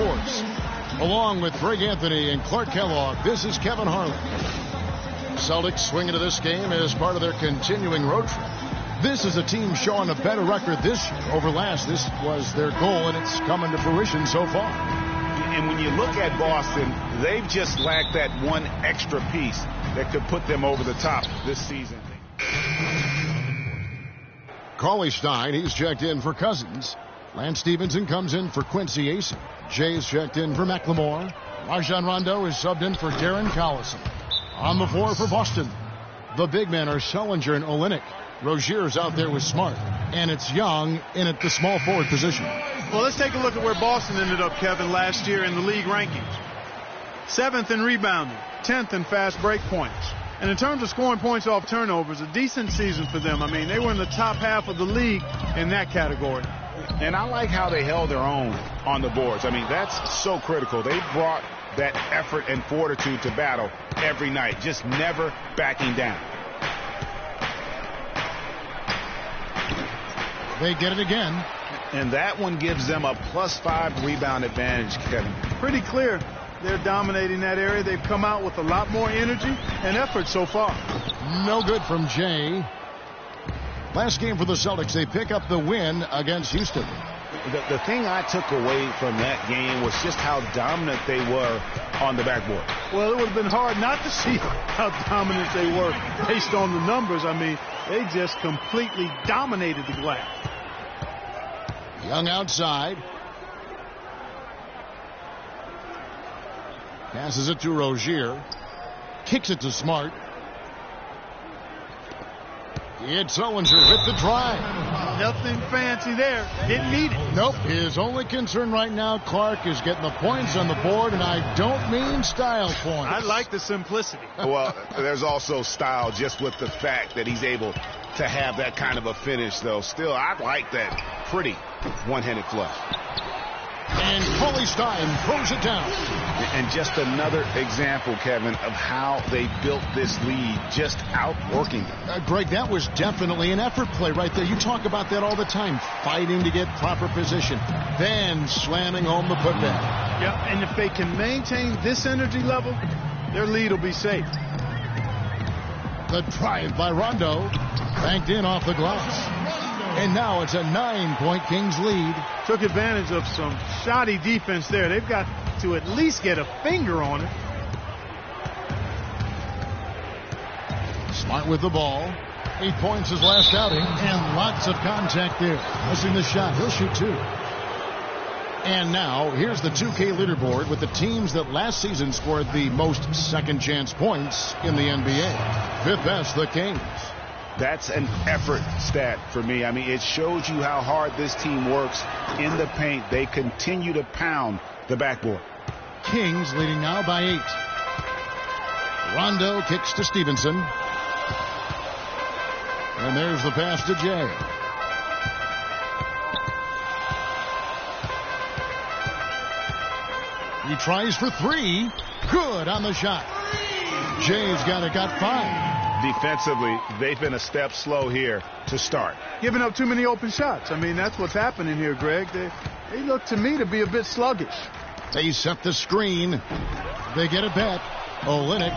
Sports. Along with Greg Anthony and Clark Kellogg, this is Kevin Harlan. Celtics swing into this game as part of their continuing road trip. This is a team showing a better record this year over last. This was their goal, and it's coming to fruition so far. And when you look at Boston, they've just lacked that one extra piece that could put them over the top this season. Cauley Stein, he's checked in for Cousins. Lance Stevenson comes in for Quincy Ace. Jay's checked in for McLemore. Rajon Rondo is subbed in for Darren Collison. On the floor for Boston, the big men are Sullinger and Olynyk. Rozier's out there with Smart. And it's Young in at the small forward position. Well, let's take a look at where Boston ended up, Kevin, last year in the league rankings. 7th in rebounding, 10th in fast break points. And in terms of scoring points off turnovers, a decent season for them. I mean, they were in the top half of the league in that category. And I like how they held their own on the boards. I mean, that's so critical. They brought that effort and fortitude to battle every night, just never backing down. They get it again. And that one gives them a +5 rebound advantage, Kevin. Pretty clear. They're dominating that area. They've come out with a lot more energy and effort so far. No good from Jay. Last game for the Celtics, they pick up the win against Houston. The thing I took away from that game was just how dominant they were on the backboard. Well, it would have been hard not to see how dominant they were based on the numbers. I mean, they just completely dominated the glass. Young outside. Passes it to Rozier. Kicks it to Smart. It's Sullinger with the drive. Nothing fancy there. Didn't need it. Nope. His only concern right now, Clark, is getting the points on the board, and I don't mean style points. I like the simplicity. Well, there's also style just with the fact that he's able to have that kind of a finish, though. Still, I like that pretty one-handed flush. And Cauley Stein throws it down. And just another example, Kevin, of how they built this lead, just outworking them. Greg, that was definitely an effort play right there. You talk about that all the time, fighting to get proper position, then slamming home the putback. Yeah, and if they can maintain this energy level, their lead will be safe. The drive by Rondo, banked in off the glass. And now it's a 9-point Kings lead. Took advantage of some shoddy defense there. They've got to at least get a finger on it. Smart with the ball. 8 points his last outing. And lots of contact there. Missing the shot. He'll shoot 2. And now here's the 2K leaderboard with the teams that last season scored the most second chance points in the NBA. Fifth best, the Kings. That's an effort stat for me. I mean, it shows you how hard this team works in the paint. They continue to pound the backboard. Kings leading now by 8. Rondo kicks to Stevenson. And there's the pass to Jay. He tries for 3. Good on the shot. Jay's got 5. Defensively, they've been a step slow here to start. Giving up too many open shots. I mean, that's what's happening here, Greg. They look to me to be a bit sluggish. They set the screen. They get it back. Olynyk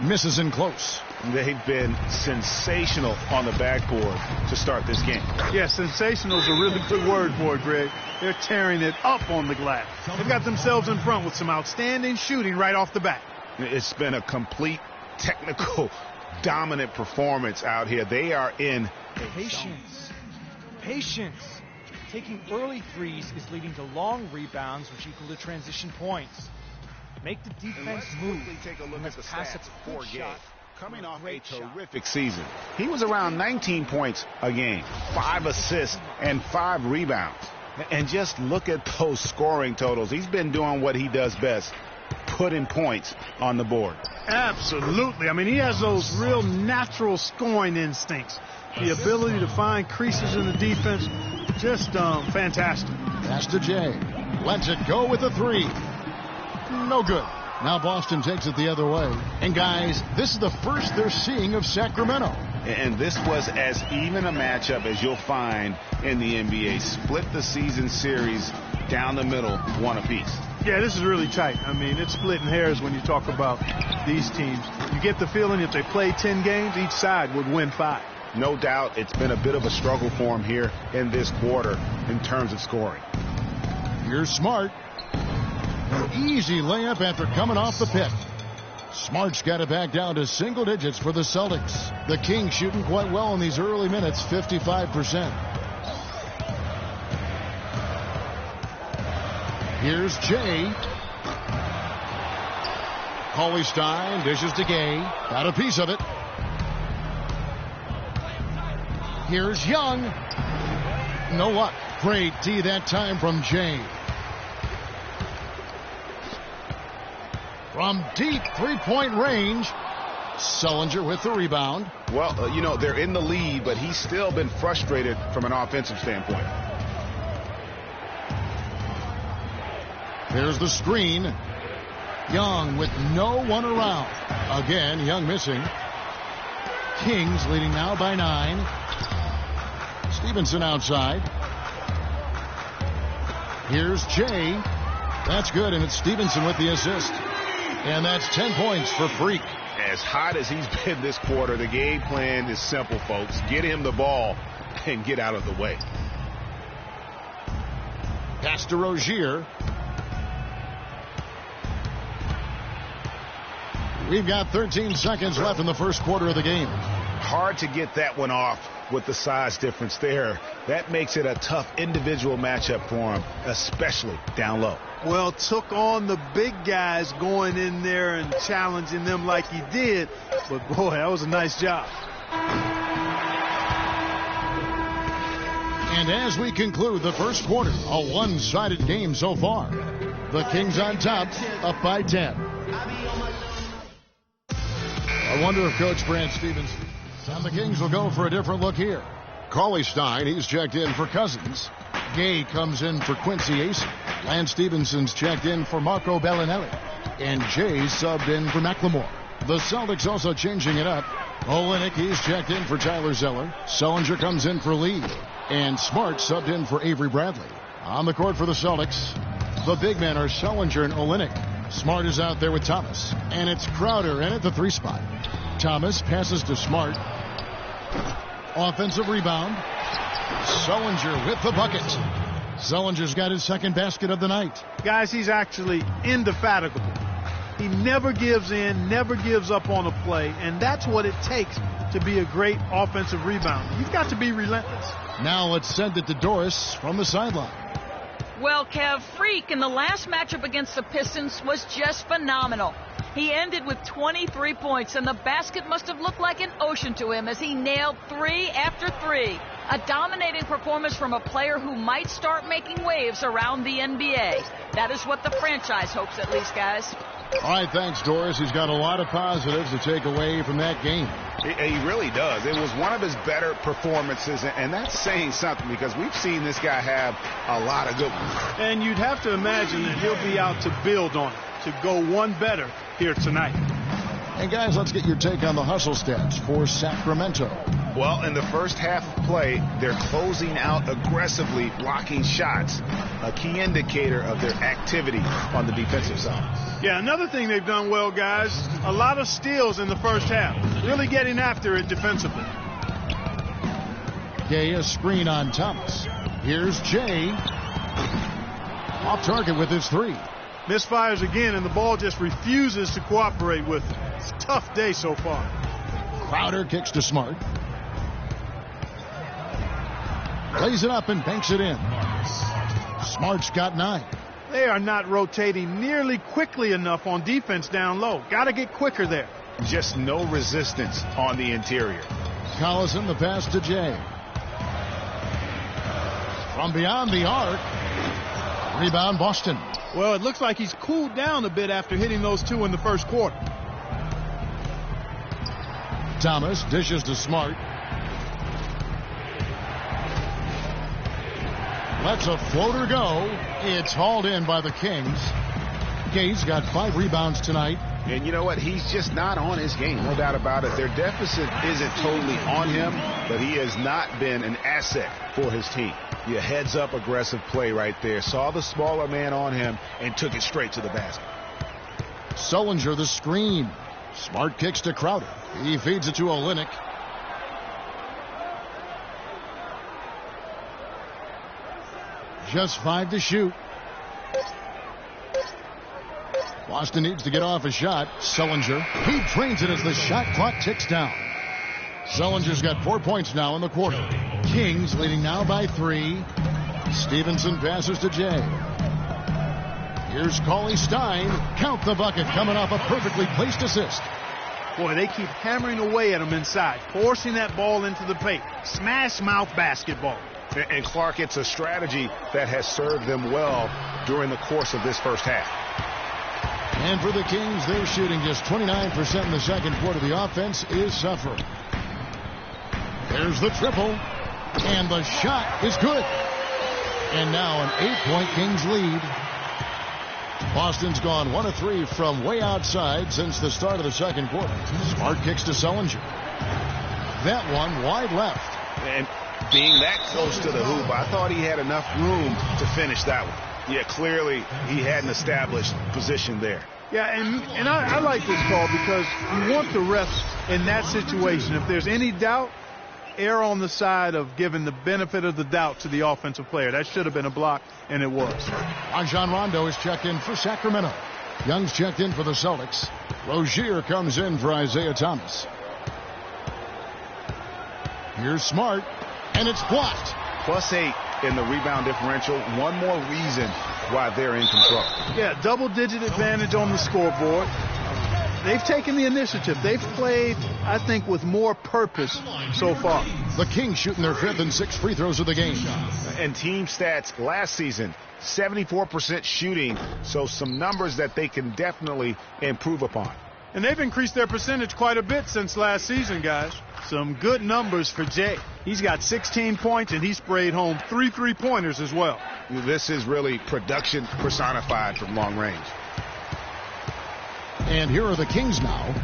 misses in close. They've been sensational on the backboard to start this game. Yeah, sensational is a really good word for it, Greg. They're tearing it up on the glass. They've got themselves in front with some outstanding shooting right off the bat. It's been a complete technical dominant performance out here. They are in Patience. Taking early threes is leading to long rebounds, which equal to transition points. Make the defense move. Take a look at the pass stats a for good game. shot. Coming off a terrific season. He was around 19 points a game, 5 assists, and 5 rebounds. And just look at those scoring totals. He's been doing what he does best, putting points on the board. Absolutely. I mean, he has those real natural scoring instincts. The ability to find creases in the defense, just fantastic. Pass to Jay. Lets it go with a 3. No good. Now Boston takes it the other way. And guys, this is the first they're seeing of Sacramento. And this was as even a matchup as you'll find in the NBA. Split the season series down the middle, one apiece. Yeah, this is really tight. I mean, it's splitting hairs when you talk about these teams. You get the feeling if they play 10 games, each side would win 5. No doubt it's been a bit of a struggle for him here in this quarter in terms of scoring. Here's Smart. An easy layup after coming off the pick. Smart's got it back down to single digits for the Celtics. The Kings shooting quite well in these early minutes, 55%. Here's Jay. Cauley-Stein dishes to Gay. Got a piece of it. Here's Young. No luck. Great D that time from Jay. From deep three-point range, Sullinger with the rebound. Well, they're in the lead, but he's still been frustrated from an offensive standpoint. There's the screen. Young with no one around. Again, Young missing. Kings leading now by 9. Stevenson outside. Here's Jay. That's good, and it's Stevenson with the assist. And that's 10 points for Freak. As hot as he's been this quarter, the game plan is simple, folks. Get him the ball and get out of the way. Pass to Rozier. We've got 13 seconds left in the first quarter of the game. Hard to get that one off with the size difference there. That makes it a tough individual matchup for him, especially down low. Well, took on the big guys going in there and challenging them like he did. But, boy, that was a nice job. And as we conclude the first quarter, a one-sided game so far. The Kings on top, up by 10. I wonder if Coach Brad Stevens and the Kings will go for a different look here. Cauley-Stein, he's checked in for Cousins. Gay comes in for Quincy Asen. Lance Stevenson's checked in for Marco Bellinelli. And Jay subbed in for McLemore. The Celtics also changing it up. Olenek, he's checked in for Tyler Zeller. Sullinger comes in for Lee. And Smart subbed in for Avery Bradley. On the court for the Celtics, the big men are Sullinger and Olenek. Smart is out there with Thomas. And it's Crowder in at the 3 spot. Thomas passes to Smart. Offensive rebound. Sullinger with the bucket. Sullinger's got his second basket of the night. Guys, he's actually indefatigable. He never gives in, never gives up on a play, and that's what it takes to be a great offensive rebounder. You've got to be relentless. Now let's send it to Doris from the sideline. Well, Kev, Freak in the last matchup against the Pistons was just phenomenal. He ended with 23 points, and the basket must have looked like an ocean to him as he nailed 3 after 3. A dominating performance from a player who might start making waves around the NBA. That is what the franchise hopes, at least, guys. All right, thanks, Doris. He's got a lot of positives to take away from that game. He really does. It was one of his better performances, and that's saying something because we've seen this guy have a lot of good ones. And you'd have to imagine that he'll be out to build on it, to go one better here tonight. And, guys, let's get your take on the hustle stats for Sacramento. Well, in the first half of play, they're closing out aggressively, blocking shots, a key indicator of their activity on the defensive side. Yeah, another thing they've done well, guys, a lot of steals in the first half, really getting after it defensively. Gay, a screen on Thomas. Here's Jay. Off target with his 3. Misfires again, and the ball just refuses to cooperate with it. It's a tough day so far. Crowder kicks to Smart. Lays it up and banks it in. Smart's got 9. They are not rotating nearly quickly enough on defense down low. Got to get quicker there. Just no resistance on the interior. Collison, the pass to Jay. From beyond the arc. Rebound, Boston. Well, it looks like he's cooled down a bit after hitting those 2 in the first quarter. Thomas dishes to Smart. Lets a floater go. It's hauled in by the Kings. Gay's got 5 rebounds tonight. And you know what? He's just not on his game, no doubt about it. Their deficit isn't totally on him, but he has not been an asset for his team. Yeah, heads-up aggressive play right there. Saw the smaller man on him and took it straight to the basket. Sullinger the screen. Smart kicks to Crowder. He feeds it to Olynyk. Just 5 to shoot. Boston needs to get off a shot. Sullinger. He drains it as the shot clock ticks down. Sullinger's got 4 points now in the quarter. Kings leading now by 3. Stevenson passes to Jay. Here's Cauley Stein. Count the bucket coming off a perfectly placed assist. Boy, they keep hammering away at him inside, forcing that ball into the paint. Smash mouth basketball. And Clark, it's a strategy that has served them well during the course of this first half. And for the Kings, they're shooting just 29% in the second quarter. The offense is suffering. There's the triple. And the shot is good. And now an 8-point Kings lead. Boston's gone 1 of 3 from way outside since the start of the second quarter. Smart kicks to Sullinger. That one wide left. And being that close to the hoop, I thought he had enough room to finish that one. Yeah, clearly he had an established position there. Yeah, and I like this call because you want the refs in that situation. If there's any doubt, err on the side of giving the benefit of the doubt to the offensive player. That should have been a block, and it was. Rajon Rondo is checked in for Sacramento. Young's checked in for the Celtics. Rozier comes in for Isaiah Thomas. Here's Smart, and it's blocked. +8 in the rebound differential. One more reason why they're in control. Yeah, double-digit advantage on the scoreboard. They've taken the initiative. They've played, I think, with more purpose so far. The Kings shooting their 5th and 6th free throws of the game. And team stats last season, 74% shooting, so some numbers that they can definitely improve upon. And they've increased their percentage quite a bit since last season, guys. Some good numbers for Jay. He's got 16 points, and he sprayed home 3 3-pointers as well. This is really production personified from long range. And here are the Kings now.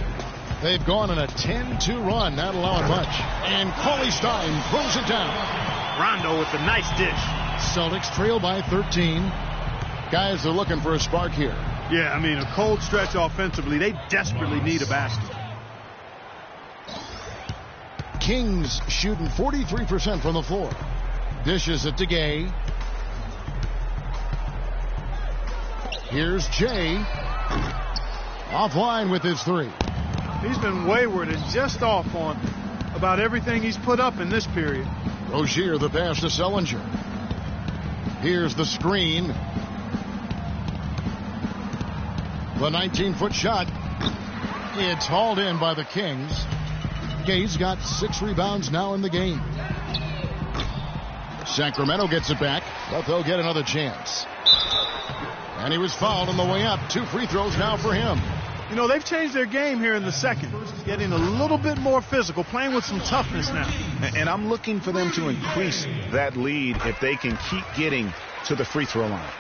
They've gone on a 10-2 run, not allowing much. And Cauley Stein throws it down. Rondo with a nice dish. Celtics trail by 13. Guys are looking for a spark here. Yeah, I mean, a cold stretch offensively. They desperately need a basket. Kings shooting 43% from the floor. Dishes it to Gay. Here's Jay. Offline with his 3. He's been wayward and just off on about everything he's put up in this period. Rozier the pass to Sullinger. Here's the screen. The 19-foot shot. It's hauled in by the Kings. Gay's got 6 rebounds now in the game. Sacramento gets it back, but they'll get another chance. And he was fouled on the way up. 2 free throws now for him. You know, they've changed their game here in the second. Getting a little bit more physical, playing with some toughness now. And I'm looking for them to increase that lead if they can keep getting to the free throw line.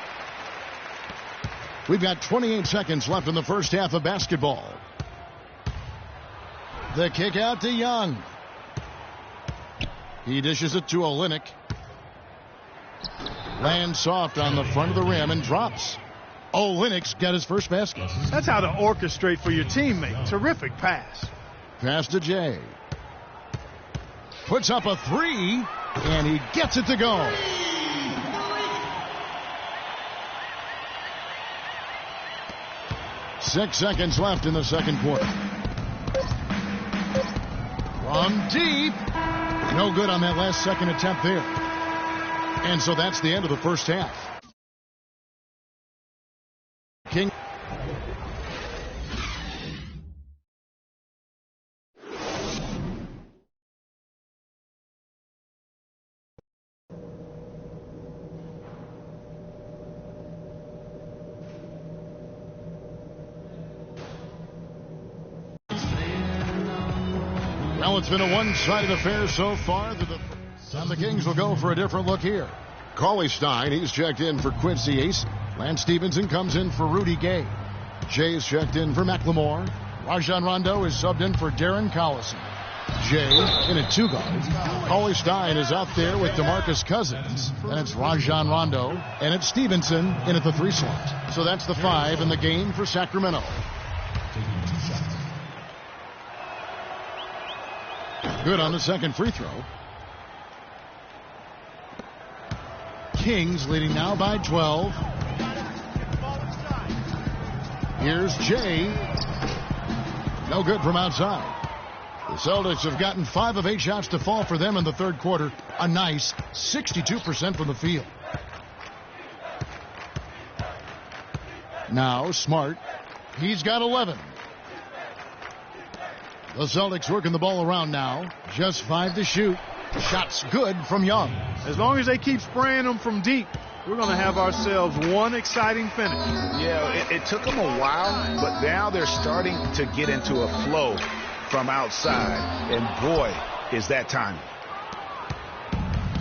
We've got 28 seconds left in the first half of basketball. The kick out to Young. He dishes it to Olynyk. Lands soft on the front of the rim and drops. Olynyk's got his first basket. That's how to orchestrate for your teammate. Terrific pass. Pass to Jay. Puts up a 3, and he gets it to go. Six seconds left in the second quarter. From deep. No good on that last second attempt there. And so that's the end of the first half. King. Well, it's been a one-sided affair so far. And the Kings will go for a different look here. Cauley Stein, he's checked in for Quincy Ace. Lance Stevenson comes in for Rudy Gay. Jay is checked in for McLemore. Rajon Rondo is subbed in for Darren Collison. Jay in at 2 guard. Cauley Stein is out there with DeMarcus Cousins. And it's Rajon Rondo. And it's Stevenson in at the 3 slot. So that's the 5 in the game for Sacramento. Good on the second free throw. Kings leading now by 12. Here's Jay. No good from outside. The Celtics have gotten 5 of 8 shots to fall for them in the third quarter. A nice 62% from the field. Now Smart. He's got 11. The Celtics working the ball around now. Just 5 to shoot. Shots good from Young. As long as they keep spraying them from deep, we're going to have ourselves one exciting finish. Yeah, it took them a while, but now they're starting to get into a flow from outside. And boy, is that timing.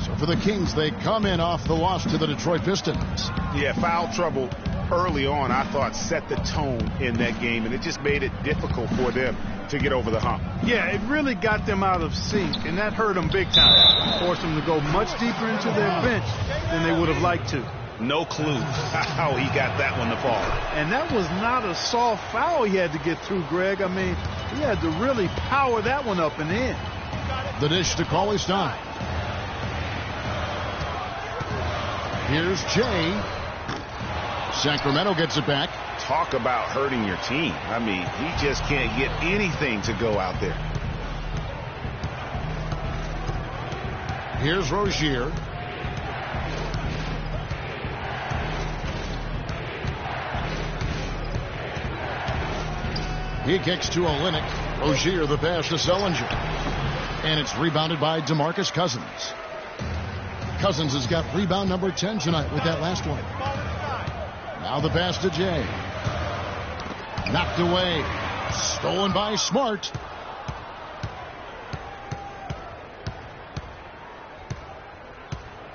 So for the Kings, they come in off the loss to the Detroit Pistons. Yeah, foul trouble early on, I thought, set the tone in that game, and it just made it difficult for them to get over the hump. Yeah, it really got them out of sync, and that hurt them big time. Forced them to go much deeper into their bench than they would have liked to. No clue how he got that one to fall. And that was not a soft foul he had to get through, Greg. I mean, he had to really power that one up and in. The dish to Cauley Stein. Here's Jay. Sacramento gets it back. Talk about hurting your team. I mean, he just can't get anything to go out there. Here's Rozier. He kicks to Olynyk. Rozier the pass to Sullinger. And it's rebounded by DeMarcus Cousins. Cousins has got rebound number 10 tonight with that last one. Now the pass to Jay. Knocked away. Stolen by Smart.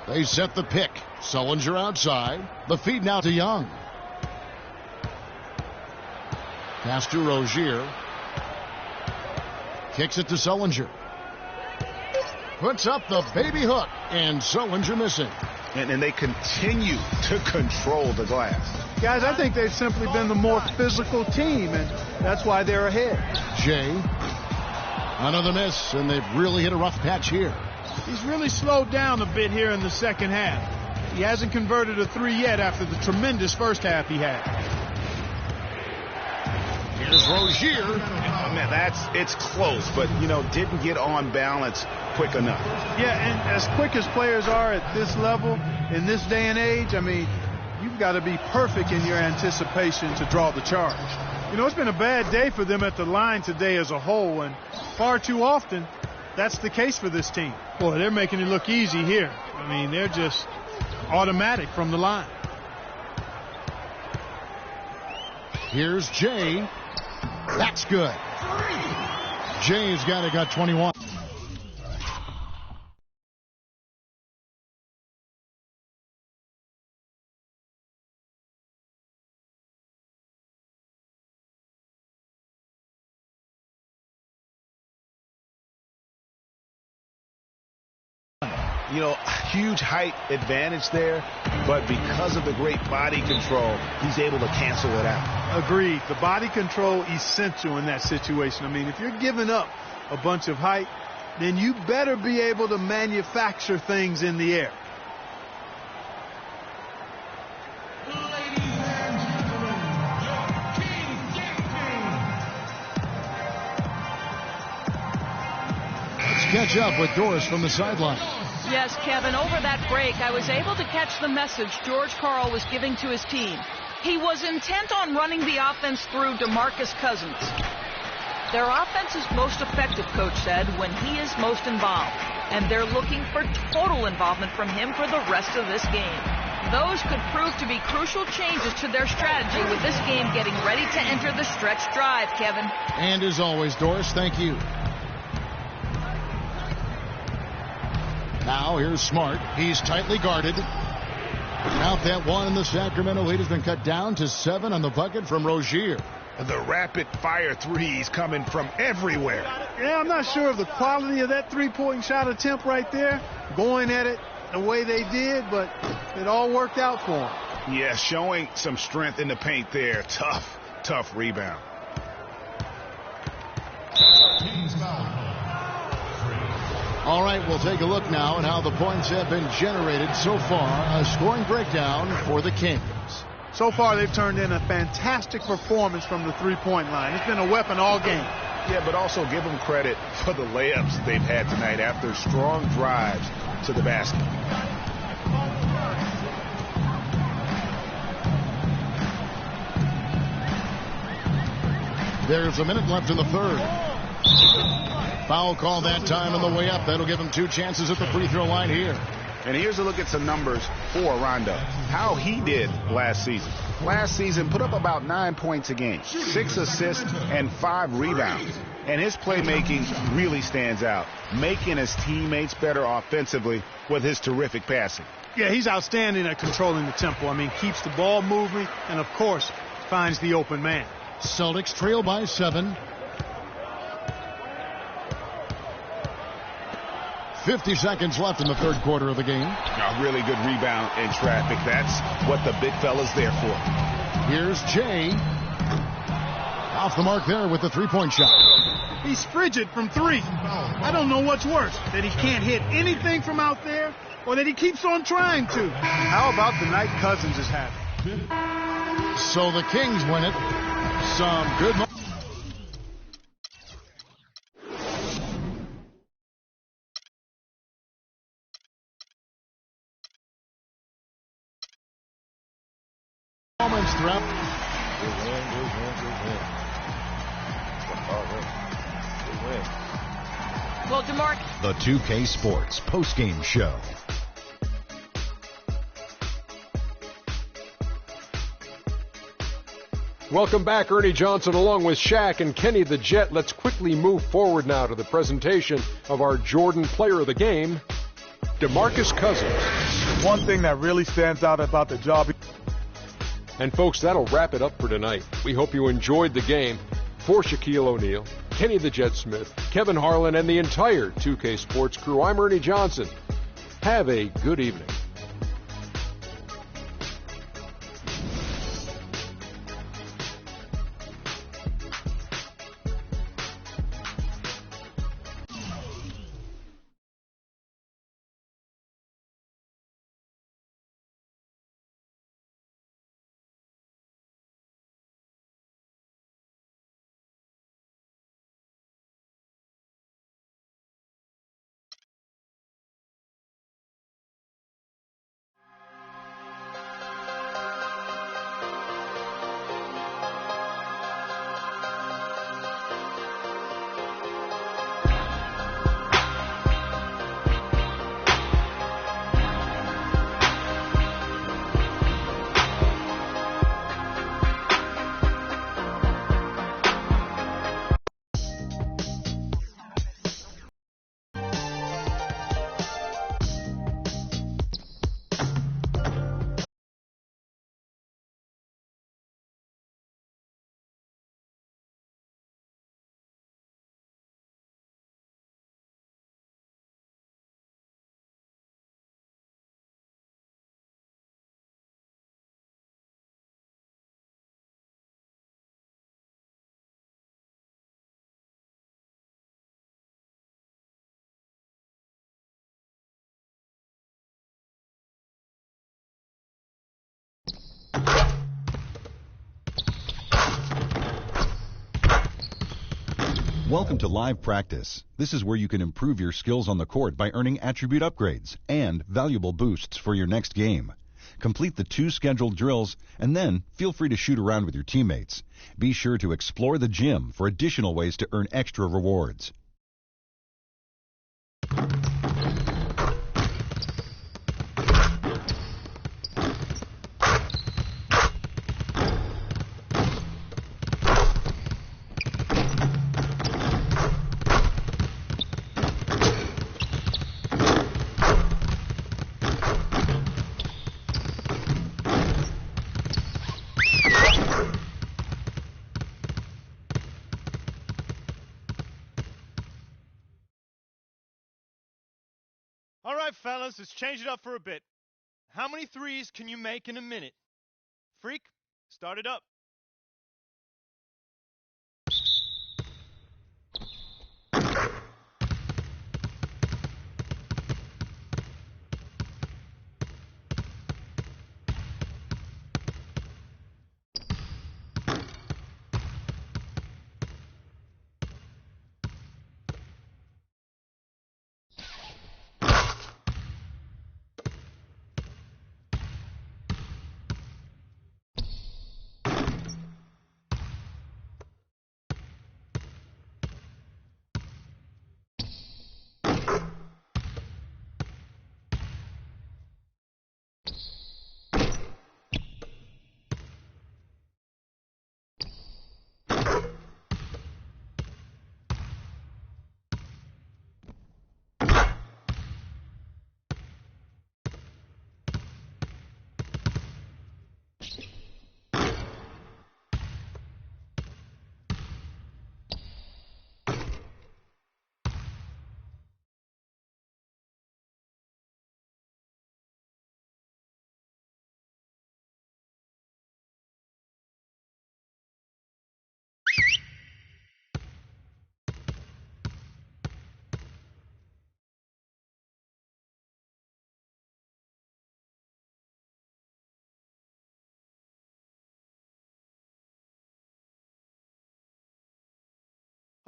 They set the pick. Sullinger outside. The feed now to Young. Pass to Rozier. Kicks it to Sullinger. Puts up the baby hook. And Sullinger missing. And they continue to control the glass. Guys, I think they've simply been the more physical team, and that's why they're ahead. Jay. Another miss, and they've really hit a rough patch here. He's really slowed down a bit here in the second half. He hasn't converted a 3 yet after the tremendous first half he had. Here's Rozier. Oh, man, it's close, but, didn't get on balance quick enough. Yeah, and as quick as players are at this level, in this day and age, I mean, you've got to be perfect in your anticipation to draw the charge. It's been a bad day for them at the line today as a whole, and far too often, that's the case for this team. Boy, they're making it look easy here. I mean, they're just automatic from the line. Here's Jay. That's good. Jay's got 21. Huge height advantage there, but because of the great body control, he's able to cancel it out. Agreed. The body control essential in that situation. I mean, if you're giving up a bunch of height, then you better be able to manufacture things in the air. Let's catch up with Doris from the sideline. Yes, Kevin, over that break, I was able to catch the message George Karl was giving to his team. He was intent on running the offense through DeMarcus Cousins. Their offense is most effective, Coach said, when he is most involved. And they're looking for total involvement from him for the rest of this game. Those could prove to be crucial changes to their strategy with this game getting ready to enter the stretch drive, Kevin. And as always, Doris, thank you. Now here's Smart. He's tightly guarded. Count that one, and the Sacramento lead has been cut down to 7 on the bucket from Rozier. The rapid-fire threes coming from everywhere. Yeah, I'm not sure of the quality of that three-point shot attempt right there, going at it the way they did, but it all worked out for them. Yeah, showing some strength in the paint there. Tough rebound. All right, we'll take a look now at how the points have been generated so far. A scoring breakdown for the Kings. So far, they've turned in a fantastic performance from the three-point line. It's been a weapon all game. Yeah, but also give them credit for the layups they've had tonight after strong drives to the basket. There's a minute left in the third. Foul call that time on the way up. That'll give him 2 chances at the free throw line here. And here's a look at some numbers for Rondo. How he did last season. Last season put up about 9 points a game, 6 assists, and 5 rebounds. And his playmaking really stands out, making his teammates better offensively with his terrific passing. Yeah, he's outstanding at controlling the tempo. I mean, keeps the ball moving and, of course, finds the open man. Celtics trail by 7. 50 seconds left in the third quarter of the game. A really good rebound in traffic. That's what the big fella's there for. Here's Jay. Off the mark there with the three-point shot. He's frigid from 3. I don't know what's worse, that he can't hit anything from out there or that he keeps on trying to. How about the night Cousins is having? So the Kings win it. Some good moments. Throughout. Well, DeMarc. The 2K Sports postgame show. Welcome back, Ernie Johnson along with Shaq and Kenny the Jet. Let's quickly move forward now to the presentation of our Jordan Player of the Game, DeMarcus Cousins. One thing that really stands out about the job. And folks, that'll wrap it up for tonight. We hope you enjoyed the game. For Shaquille O'Neal, Kenny the Jet Smith, Kevin Harlan, and the entire 2K Sports crew, I'm Ernie Johnson. Have a good evening. Welcome to Live Practice. This is where you can improve your skills on the court by earning attribute upgrades and valuable boosts for your next game. Complete the 2 scheduled drills and then feel free to shoot around with your teammates. Be sure to explore the gym for additional ways to earn extra rewards. All right, fellas, let's change it up for a bit. How many threes can you make in a minute? Freak, start it up.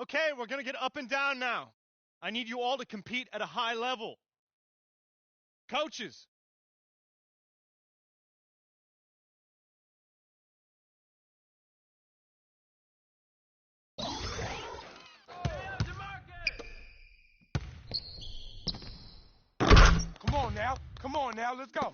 Okay, we're going to get up and down now. I need you all to compete at a high level. Coaches. Come on now, let's go.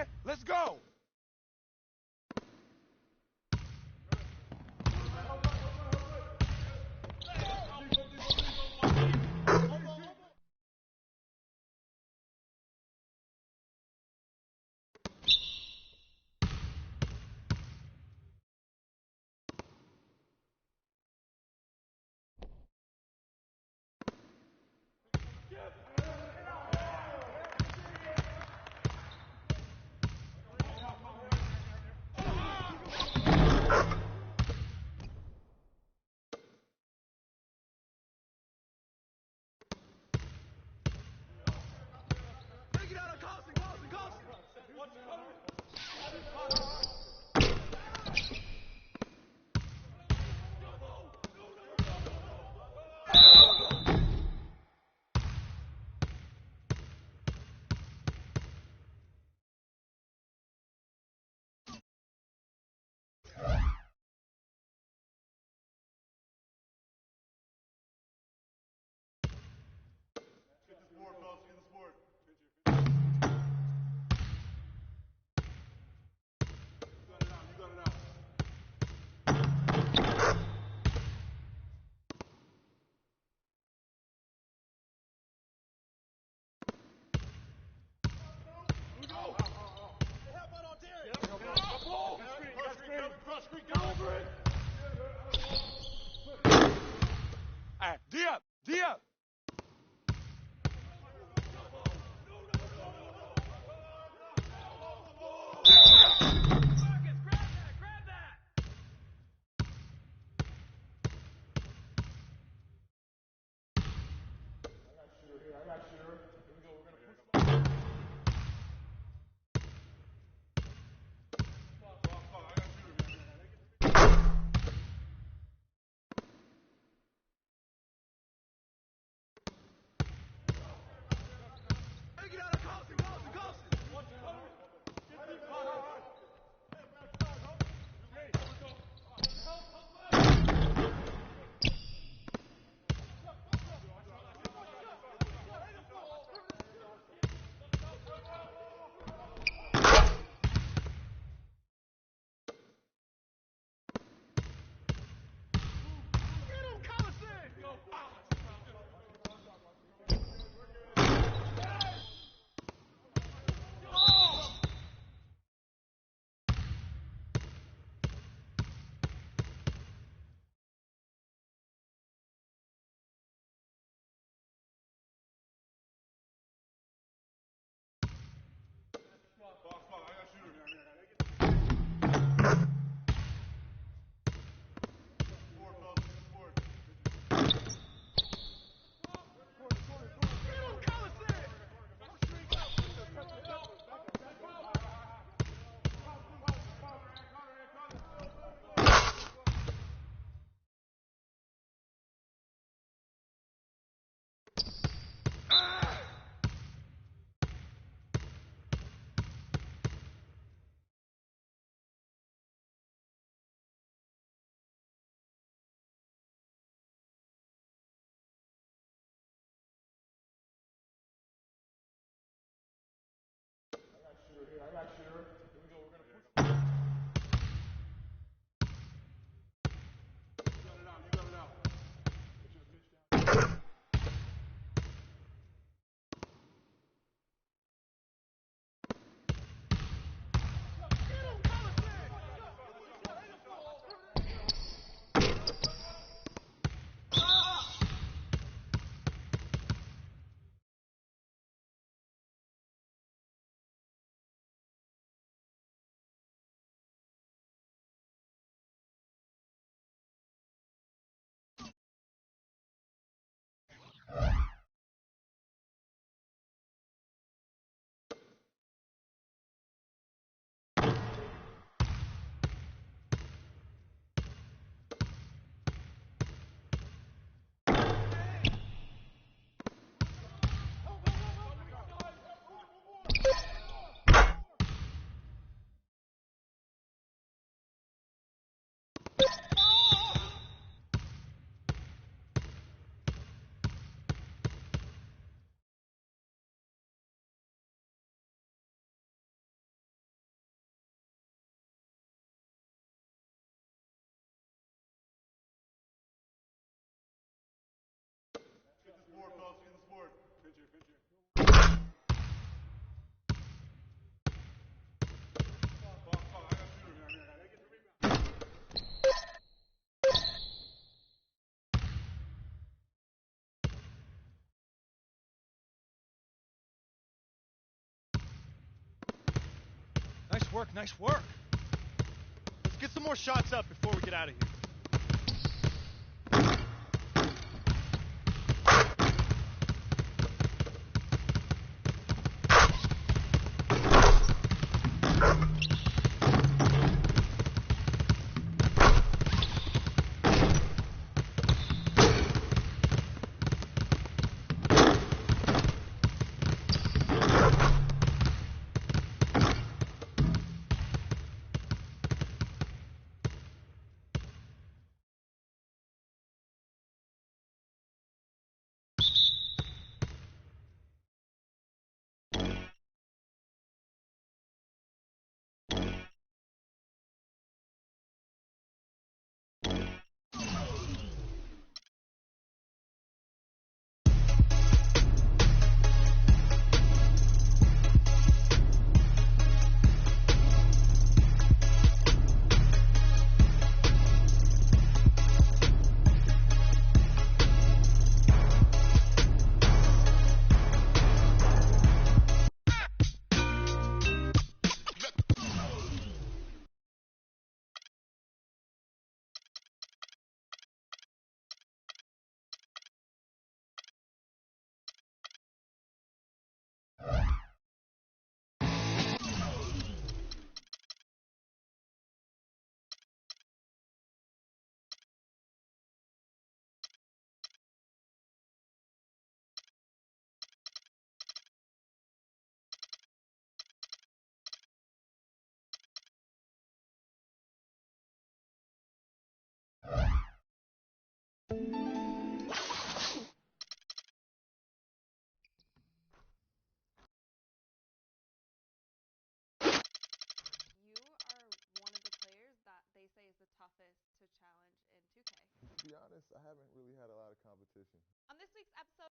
man. Let's go. D up, D up. work, nice work. Let's get some more shots up before we get out of here. To be honest, I haven't really had a lot of competition. On this week's episode,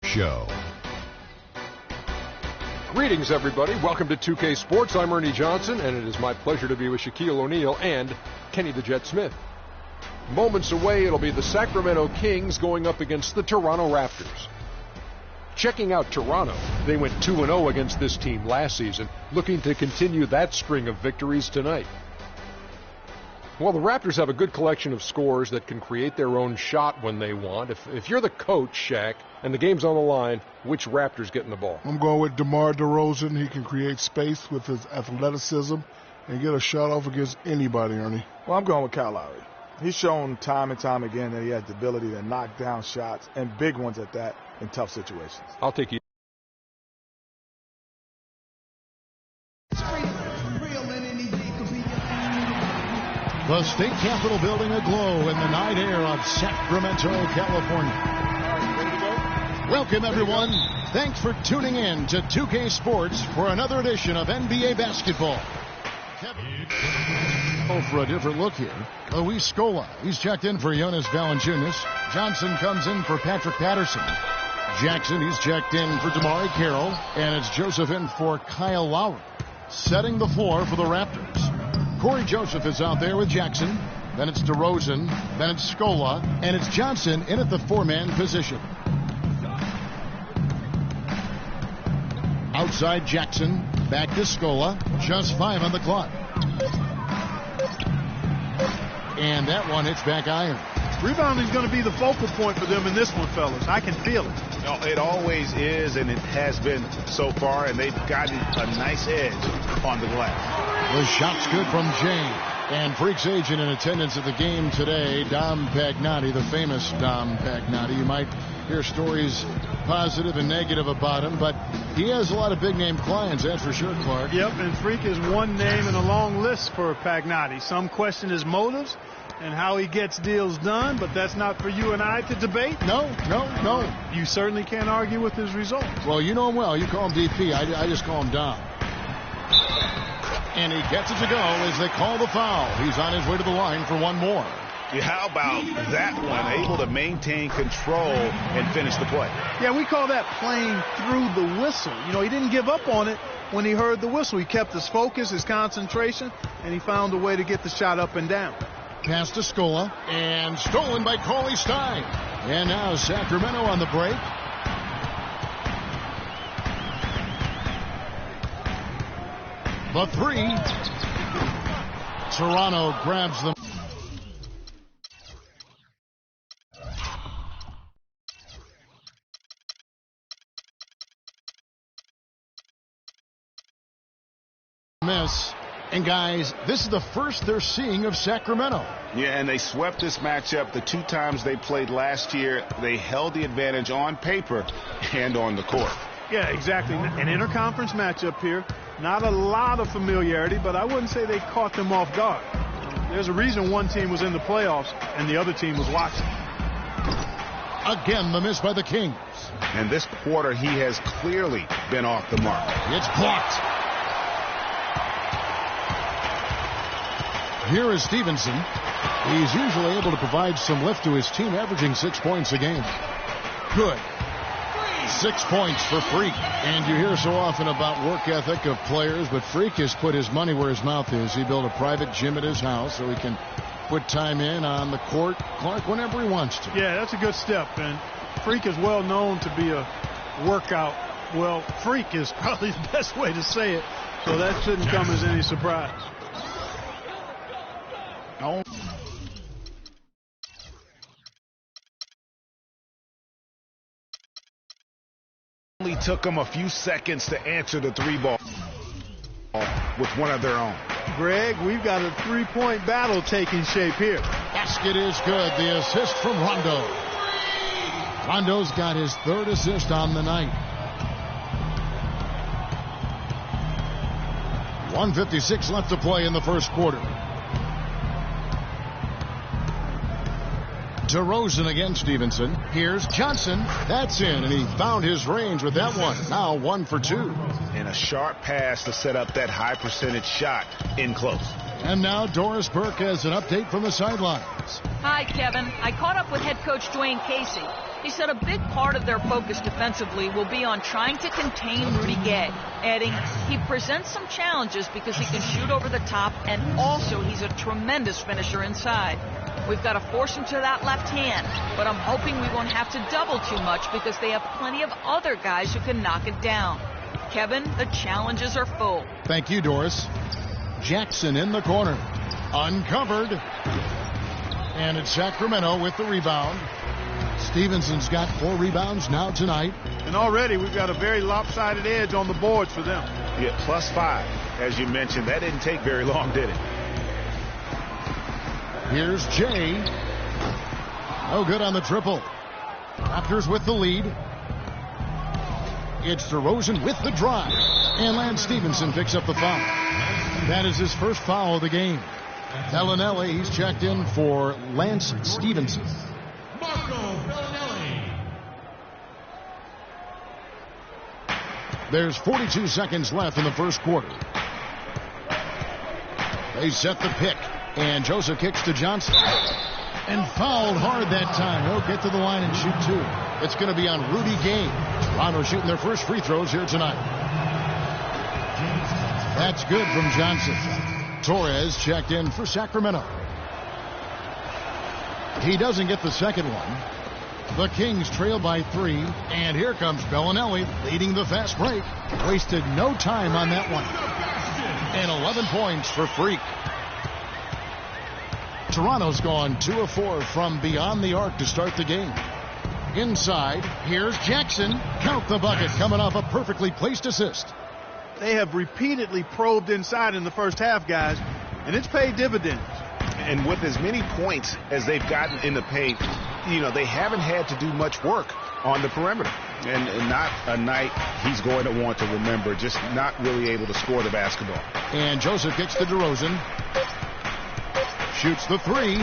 Show. Greetings, everybody. Welcome to 2K Sports. I'm Ernie Johnson, and it is my pleasure to be with Shaquille O'Neal and Kenny the Jet Smith. Moments away, it'll be the Sacramento Kings going up against the Toronto Raptors. Checking out Toronto, they went 2-0 against this team last season, looking to continue that string of victories tonight. Well, the Raptors have a good collection of scorers that can create their own shot when they want. If you're the coach, Shaq, and the game's on the line, which Raptors getting the ball? I'm going with DeMar DeRozan. He can create space with his athleticism and get a shot off against anybody, Ernie. Well, I'm going with Kyle Lowry. He's shown time and time again that he has the ability to knock down shots, and big ones at that, in tough situations. I'll take you. The state capitol building aglow in the night air of Sacramento, California. Welcome, everyone. Thanks for tuning in to 2K Sports for another edition of NBA basketball. For a different look here, Luis Scola. He's checked in for Jonas Valanciunas. Johnson comes in for Patrick Patterson. Jackson, he's checked in for Damari Carroll. And it's Joseph in for Kyle Lowry. Setting the floor for the Raptors. Corey Joseph is out there with Jackson. Then it's DeRozan. Then it's Scola. And it's Johnson in at the four-man position. Outside Jackson. Back to Scola. Just 5 on the clock. And that one hits back iron. Rebounding is going to be the focal point for them in this one, fellas. I can feel it. No, it always is, and it has been so far, and they've gotten a nice edge on the glass. The shot's good from Jay. And Freaks agent in attendance at the game today, Dom Pagnotti, the famous Dom Pagnotti. You might hear stories positive and negative about him, but he has a lot of big-name clients, that's for sure, Clark. Yep, and Freak is one name in a long list for Pagnotti. Some question his motives, and how he gets deals done, but that's not for you and I to debate. No. You certainly can't argue with his results. Well, you know him well. You call him DP. I just call him Dom. And he gets it to go as they call the foul. He's on his way to the line for one more. Yeah, how about that one? Able to maintain control and finish the play. Yeah, we call that playing through the whistle. You know, he didn't give up on it when he heard the whistle. He kept his focus, his concentration, and he found a way to get the shot up and down. Pass to Scola, and stolen by Cauley Stein. And now Sacramento on the break. The three. Toronto grabs them. Miss. And guys, this is the first they're seeing of Sacramento. Yeah, and they swept this matchup the 2 times they played last year. They held the advantage on paper and on the court. Yeah, exactly. An interconference matchup here. Not a lot of familiarity, but I wouldn't say they caught them off guard. There's a reason one team was in the playoffs and the other team was watching. Again, the miss by the Kings. And this quarter, he has clearly been off the mark. It's blocked. Here is Stevenson. He's usually able to provide some lift to his team, averaging 6 points a game. Good. 6 points for Freak. And you hear so often about work ethic of players, but Freak has put his money where his mouth is. He built a private gym at his house so he can put time in on the court, Clark, whenever he wants to. Yeah, that's a good step. And Freak is well known to be a workout. Well, freak is probably the best way to say it. So that shouldn't come as any surprise. No. Only took them a few seconds to answer the 3-ball with one of their own. Greg, we've got a 3-point battle taking shape here. Basket is good. The assist from Rondo. Rondo's got his 3rd assist on the night. 1:56 left to play in the first quarter. DeRozan against Stevenson. Here's Johnson. That's in, and he found his range with that one. Now 1 for 2. And a sharp pass to set up that high percentage shot in close. And now Doris Burke has an update from the sidelines. Hi, Kevin. I caught up with head coach Dwayne Casey. He said a big part of their focus defensively will be on trying to contain Rudy Gay, adding he presents some challenges because he can shoot over the top, and also he's a tremendous finisher inside. We've got to force him to that left hand, but I'm hoping we won't have to double too much because they have plenty of other guys who can knock it down. Kevin, the challenges are full. Thank you, Doris. Jackson in the corner. Uncovered. And it's Sacramento with the rebound. Stevenson's got 4 rebounds now tonight. And already we've got a very lopsided edge on the boards for them. Yeah, +5. As you mentioned, that didn't take very long, did it? Here's Jay. No good on the triple. Raptors with the lead. It's DeRozan with the drive. And Lance Stevenson picks up the foul. That is his first foul of the game. Bellinelli, he's checked in for Lance Stevenson. There's 42 seconds left in the first quarter. They set the pick. And Joseph kicks to Johnson. And fouled hard that time. He'll get to the line and shoot 2. It's going to be on Rudy Gay. Toronto shooting their first free throws here tonight. That's good from Johnson. Torres checked in for Sacramento. He doesn't get the second one. The Kings trail by 3. And here comes Bellinelli leading the fast break. Wasted no time on that one. And 11 points for Freak. Toronto's gone 2 of 4 from beyond the arc to start the game. Inside, here's Jackson. Count the bucket, coming off a perfectly placed assist. They have repeatedly probed inside in the first half, guys, and it's paid dividends. And with as many points as they've gotten in the paint, you know, they haven't had to do much work on the perimeter. And not a night he's going to want to remember, just not really able to score the basketball. And Joseph kicks to DeRozan. Shoots the 3.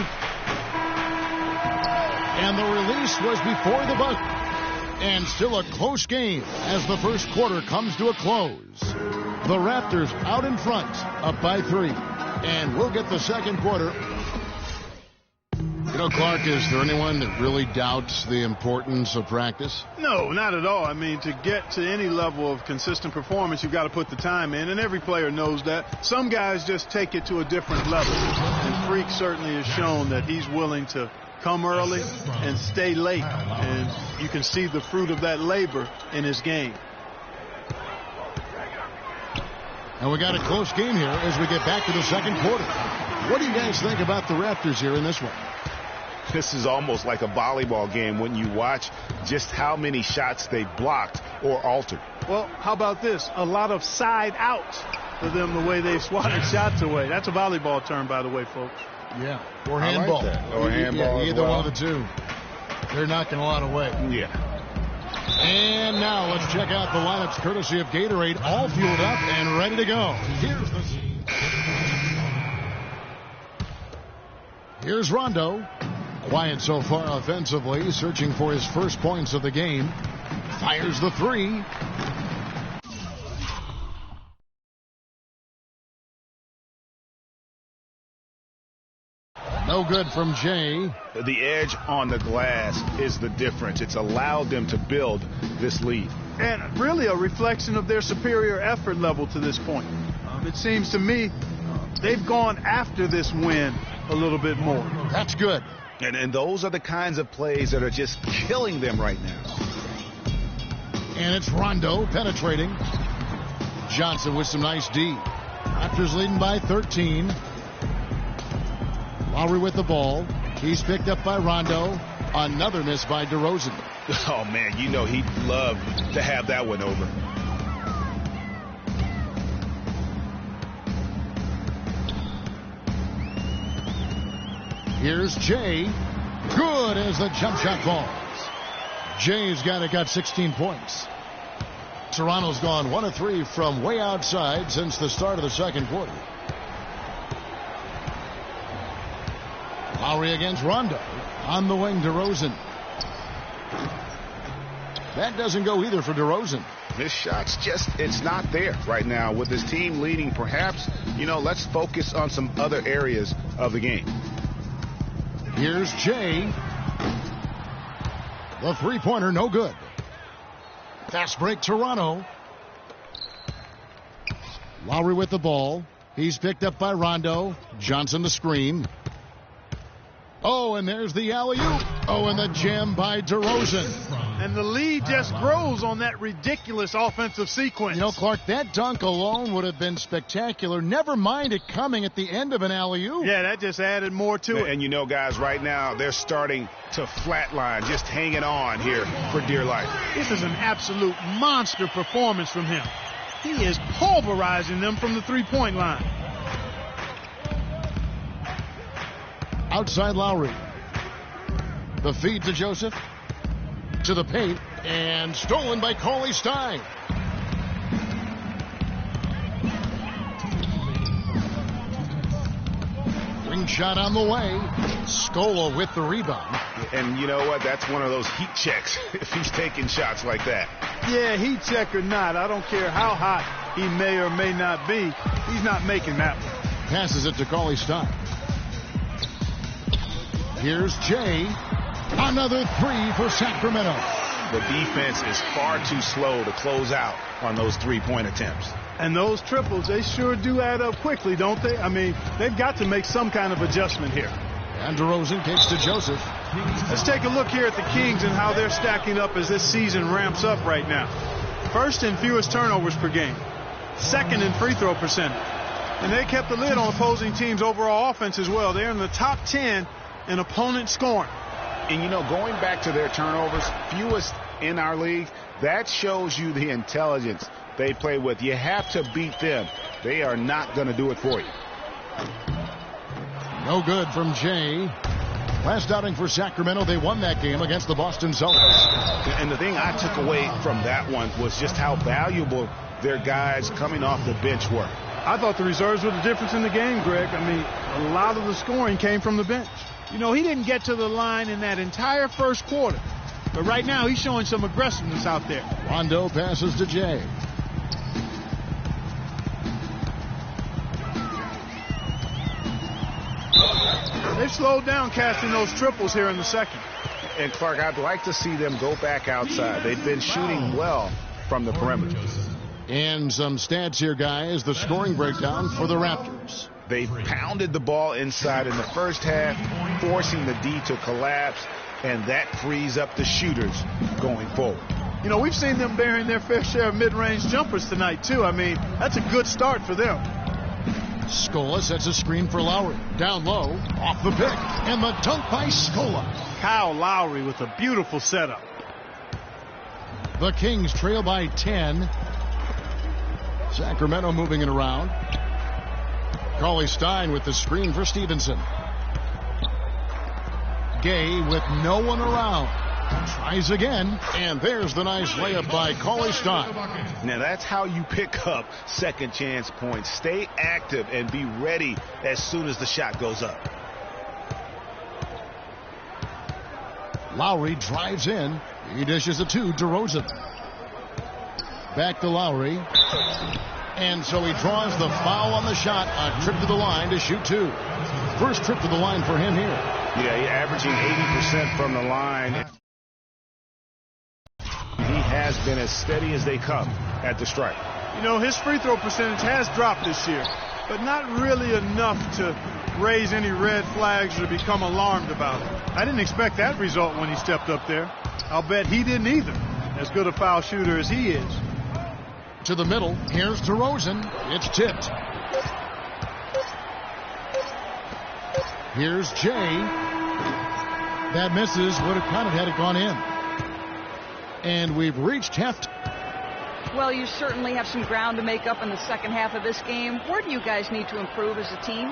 And the release was before the buzzer. And still a close game as the first quarter comes to a close. The Raptors out in front, up by 3. And we'll get the second quarter. You know, Clark, is there anyone that really doubts the importance of practice? No, not at all. I mean, to get to any level of consistent performance, you've got to put the time in, and every player knows that. Some guys just take it to a different level, and Freak certainly has shown that he's willing to come early and stay late, and you can see the fruit of that labor in his game. And we got a close game here as we get back to the second quarter. What do you guys think about the Raptors here in this one? This is almost like a volleyball game when you watch just how many shots they blocked or altered. Well, how about this? A lot of side outs for them, the way they swatted shots away. That's a volleyball term, by the way, folks. Yeah, or handball. Like that. Or handball. Yeah, either one of the two. They're knocking a lot away. Yeah. And now let's check out the lineups courtesy of Gatorade, all fueled up and ready to go. Here's Rondo. Quiet so far offensively, searching for his first points of the game. Fires the 3. No good from Jay. The edge on the glass is the difference. It's allowed them to build this lead. And really a reflection of their superior effort level to this point. It seems to me they've gone after this win a little bit more. That's good. And those are the kinds of plays that are just killing them right now. And it's Rondo penetrating. Johnson with some nice D. Raptors leading by 13. Lowry with the ball. He's picked up by Rondo. Another miss by DeRozan. Oh, man, you know he'd love to have that one over. Here's Jay. Good as the jump shot falls. Jay's got 16 points. Toronto's gone 1 of 3 from way outside since the start of the second quarter. Lowry against Rondo. On the wing, DeRozan. That doesn't go either for DeRozan. This shot's just, it's not there right now. With his team leading, perhaps, let's focus on some other areas of the game. Here's Jay. The three-pointer, no good. Fast break, Toronto. Lowry with the ball. He's picked up by Rondo. Johnson the screen. Oh, and there's the alley-oop. Oh, and the jam by DeRozan. And the lead just grows on that ridiculous offensive sequence. Clark, that dunk alone would have been spectacular. Never mind it coming at the end of an alley-oop. Yeah, that just added more to it. And guys, right now, they're starting to flatline, just hanging on here for dear life. This is an absolute monster performance from him. He is pulverizing them from the three-point line. Outside Lowry. The feed to Joseph. To the paint. And stolen by Cauley Stein. Ring shot on the way. Scola with the rebound. And you know what? That's one of those heat checks if he's taking shots like that. Yeah, heat check or not, I don't care how hot he may or may not be. He's not making that one. Passes it to Cauley Stein. Here's Jay. Another 3 for Sacramento. The defense is far too slow to close out on those three-point attempts. And those triples, they sure do add up quickly, don't they? I mean, they've got to make some kind of adjustment here. And DeRozan kicks to Joseph. Let's take a look here at the Kings and how they're stacking up as this season ramps up right now. First in fewest turnovers per game. Second in free throw percentage. And they kept the lid on opposing teams' overall offense as well. They're in the top 10 in opponent scoring. And, going back to their turnovers, fewest in our league, that shows you the intelligence they play with. You have to beat them. They are not going to do it for you. No good from Jay. Last outing for Sacramento, they won that game against the Boston Celtics. And the thing I took away from that one was just how valuable their guys coming off the bench were. I thought the reserves were the difference in the game, Greg. I mean, a lot of the scoring came from the bench. You know, he didn't get to the line in that entire first quarter. But right now, he's showing some aggressiveness out there. Rondo passes to Jay. They've slowed down casting those triples here in the second. And Clark, I'd like to see them go back outside. They've been shooting well from the perimeter. And some stats here, guys. The scoring breakdown for the Raptors. They pounded the ball inside in the first half, forcing the D to collapse, and that frees up the shooters going forward. You know, we've seen them bearing their fair share of mid-range jumpers tonight, too. I mean, that's a good start for them. Scola sets a screen for Lowry. Down low, off the pick, and the dunk by Scola. Kyle Lowry with a beautiful setup. The Kings trail by 10. Sacramento moving it around. Cauley Stein with the screen for Stevenson. Gay with no one around. Tries again, and there's the nice layup by Cauley Stein. Now that's how you pick up second chance points. Stay active and be ready as soon as the shot goes up. Lowry drives in. He dishes it to DeRozan. Back to Lowry. And so he draws the foul on the shot. A trip to the line to shoot two. First trip to the line for him here. Yeah, he's averaging 80% from the line. He has been as steady as they come at the stripe. You know, his free throw percentage has dropped this year, but not really enough to raise any red flags or become alarmed about it. I didn't expect that result when he stepped up there. I'll bet he didn't either, as good a foul shooter as he is. To the middle, here's DeRozan. It's tipped. Here's Jay. That misses. Would have counted had it gone in. And we've reached Heft. Well, you certainly have some ground to make up in the second half of this game. Where do you guys need to improve as a team?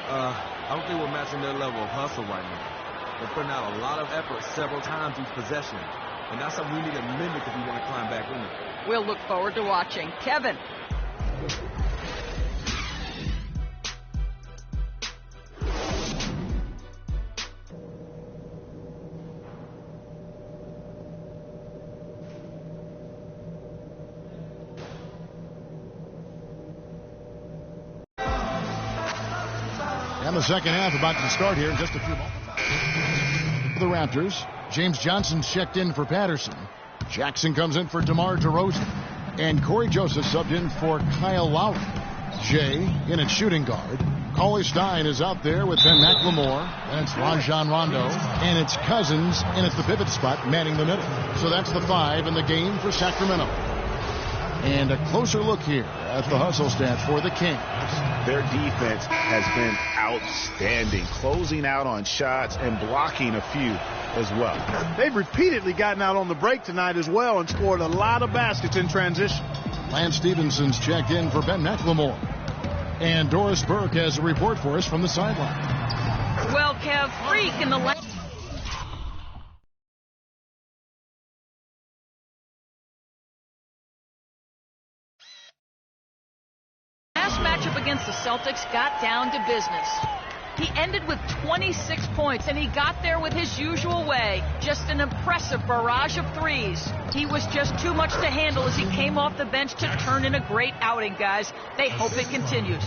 I don't think we're matching their level of hustle right now. They're putting out a lot of effort several times each possession. And that's something we need to mimic if we want to climb back in it. We'll look forward to watching. Kevin. And the second half about to start here in just a few moments. The Raptors. James Johnson's checked in for Patterson. Jackson comes in for DeMar DeRozan. And Corey Joseph subbed in for Kyle Lowry. Jay in at shooting guard. Cauley Stein is out there with Ben McLemore. And it's Rajon Rondo. And it's Cousins in at the pivot spot, manning the middle. So that's the 5 in the game for Sacramento. And a closer look here at the hustle stats for the Kings. Their defense has been outstanding, closing out on shots and blocking a few as well. They've repeatedly gotten out on the break tonight as well and scored a lot of baskets in transition. Lance Stevenson's checked in for Ben McLemore. And Doris Burke has a report for us from the sideline. Well, Kev, Freak in the last matchup against the Celtics got down to business. He ended with 26 points, and he got there with his usual way. Just an impressive barrage of threes. He was just too much to handle as he came off the bench to turn in a great outing, guys. They hope it continues.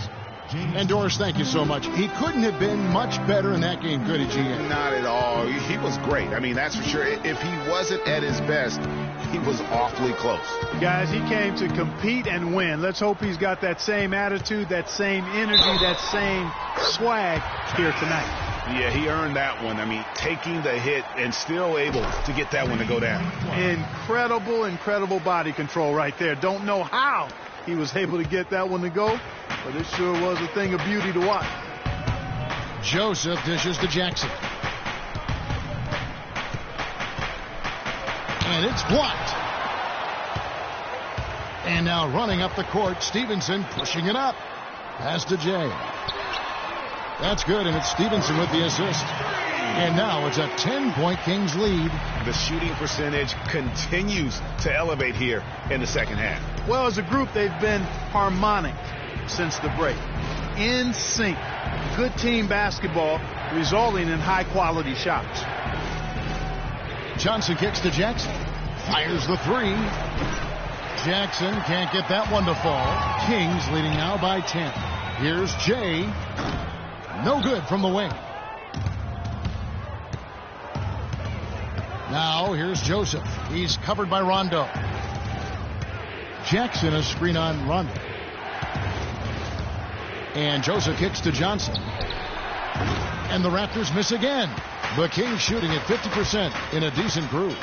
And Doris, thank you so much. He couldn't have been much better in that game, could he, GM? Not at all. He was great. I mean, that's for sure. If he wasn't at his best, he was awfully close. Guys, he came to compete and win. Let's hope he's got that same attitude, that same energy, that same swag here tonight. Yeah, he earned that one. I mean, taking the hit and still able to get that one to go down. Incredible, incredible body control right there. Don't know how he was able to get that one to go, but it sure was a thing of beauty to watch. Joseph dishes to Jackson. And it's blocked. And now running up the court, Stevenson pushing it up. Pass to Jay. That's good, and it's Stevenson with the assist. And now it's a 10-point Kings lead. The shooting percentage continues to elevate here in the second half. Well, as a group, they've been harmonic. since the break. In sync. Good team basketball resulting in high-quality shots. Johnson kicks to Jackson. Fires the three. Jackson can't get that one to fall. Kings leading now by 10. Here's Jay. No good from the wing. Now here's Joseph. He's covered by Rondo. Jackson a screen on Rondo. And Joseph kicks to Johnson. And the Raptors miss again. The Kings shooting at 50% in a decent groove.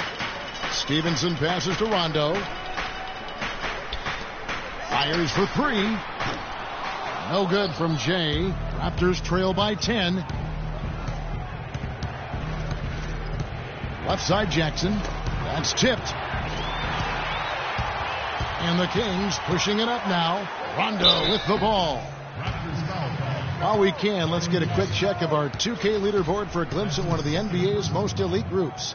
Stevenson passes to Rondo. Fires for three. No good from Jay. Raptors trail by 10. Left side Jackson. That's tipped. And the Kings pushing it up now. Rondo with the ball. While we can, let's get a quick check of our 2K leaderboard for a glimpse at one of the NBA's most elite groups.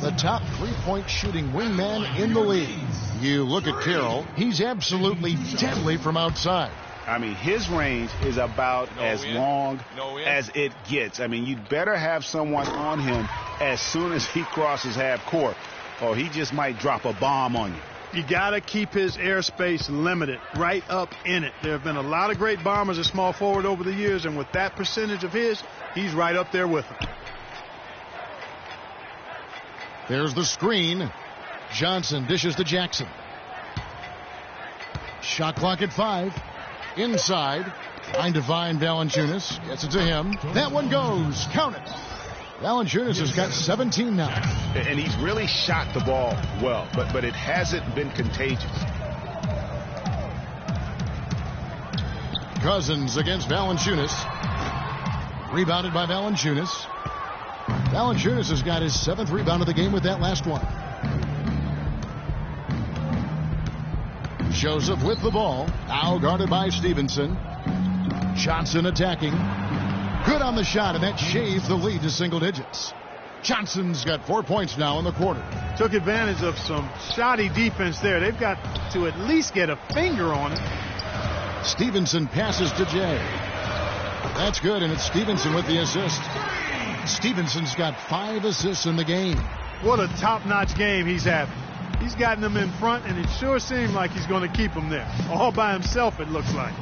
The top three-point shooting wingman in the league. You look at Carroll, he's absolutely deadly from outside. I mean, his range is about as long as it gets. I mean, you'd better have someone on him as soon as he crosses half court, or he just might drop a bomb on you. You got to keep his airspace limited, right up in it. There have been a lot of great bombers at small forward over the years, and with that percentage of his, he's right up there with them. There's the screen. Johnson dishes to Jackson. Shot clock at 5. Inside. Trying to find Valanciunas. Gets it to him. That one goes. Count it. Valanciunas has got 17 now. And he's really shot the ball well, but it hasn't been contagious. Cousins against Valanciunas. Rebounded by Valanciunas. Valanciunas has got his 7th rebound of the game with that last one. Joseph with the ball. Now guarded by Stevenson. Johnson attacking. Good on the shot, and that shaves the lead to single digits. Johnson's got 4 points now in the quarter. Took advantage of some shoddy defense there. They've got to at least get a finger on it. Stevenson passes to Jay. That's good, and it's Stevenson with the assist. Stevenson's got 5 assists in the game. What a top-notch game he's having. He's gotten them in front, and it sure seems like he's going to keep them there. All by himself, it looks like.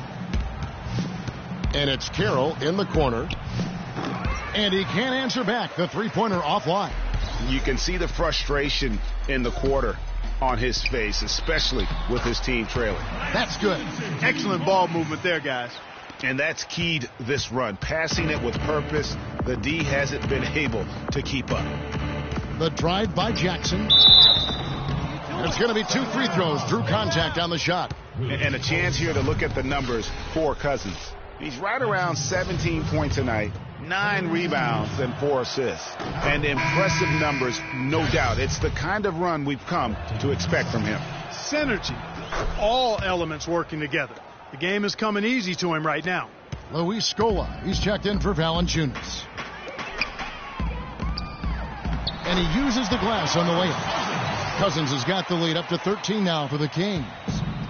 And it's Carroll in the corner. And he can't answer back. The three-pointer offline. You can see the frustration in the quarter on his face, especially with his team trailing. That's good. Excellent ball movement there, guys. And that's keyed this run. Passing it with purpose. The D hasn't been able to keep up. The drive by Jackson. And it's going to be 2 free throws. Drew contact on the shot. And a chance here to look at the numbers for Cousins. He's right around 17 points a night, 9 rebounds, and 4 assists. And impressive numbers, no doubt. It's the kind of run we've come to expect from him. Synergy. All elements working together. The game is coming easy to him right now. Luis Scola. He's checked in for Valanciunas. And he uses the glass on the layup. Cousins has got the lead up to 13 now for the Kings.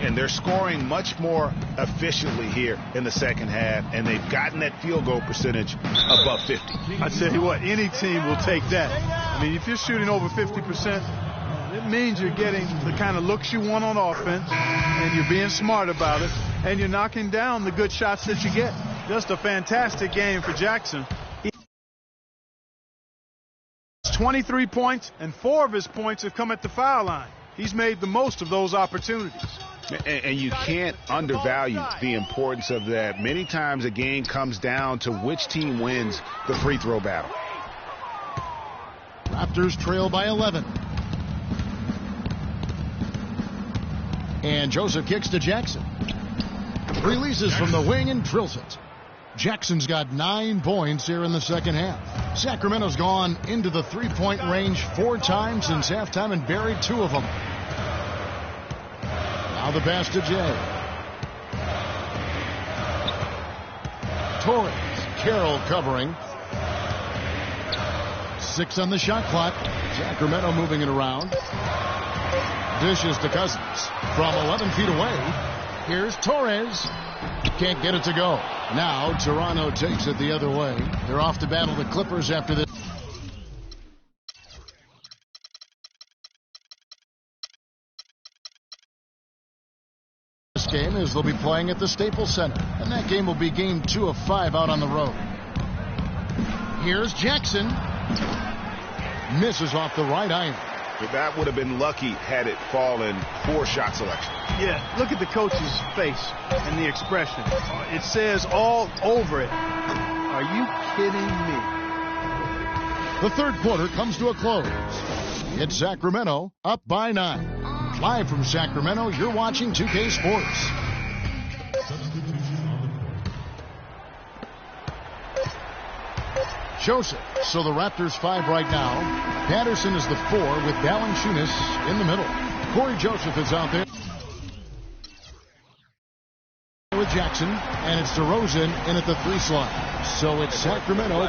And they're scoring much more efficiently here in the second half, and they've gotten that field goal percentage above 50. I tell you what, any team will take that. I mean, if you're shooting over 50%, it means you're getting the kind of looks you want on offense, and you're being smart about it, and you're knocking down the good shots that you get. Just a fantastic game for Jackson. 23 points, and 4 of his points have come at the foul line. He's made the most of those opportunities. And you can't undervalue the importance of that. Many times a game comes down to which team wins the free throw battle. Raptors trail by 11. And Joseph kicks to Jackson. Releases from the wing and drills it. Jackson's got 9 points here in the second half. Sacramento's gone into the three-point range 4 times since halftime and buried 2 of them. Now the pass to Jay. Torres. Carroll covering. 6 on the shot clock. Sacramento moving it around. Dishes to Cousins. From 11 feet away. Here's Torres. Can't get it to go. Now Toronto takes it the other way. They're off to battle the Clippers after this. This game is they'll be playing at the Staples Center, and that game will be game 2 of 5 out on the road. Here's Jackson. Misses off the right iron. That would have been lucky had it fallen. Poor shot selection. Yeah, look at the coach's face and the expression. It says all over it. Are you kidding me? The third quarter comes to a close. It's Sacramento up by 9. Live from Sacramento, you're watching 2K Sports. Joseph. So the Raptors 5 right now. Patterson is the 4 with Valanciunas in the middle. Corey Joseph is out there with Jackson, and it's DeRozan in at the 3 slot. So it's Sacramento.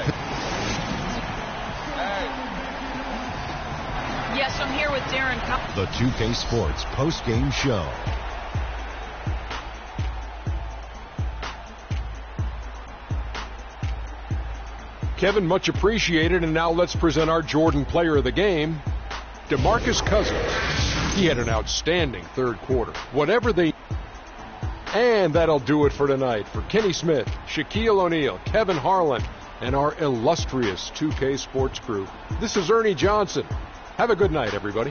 Yes, I'm here with Darren. The 2K Sports post-game show. Kevin, much appreciated, and now let's present our Jordan Player of the Game, DeMarcus Cousins. He had an outstanding third quarter. And that'll do it for tonight. For Kenny Smith, Shaquille O'Neal, Kevin Harlan, and our illustrious 2K Sports crew, this is Ernie Johnson. Have a good night, everybody.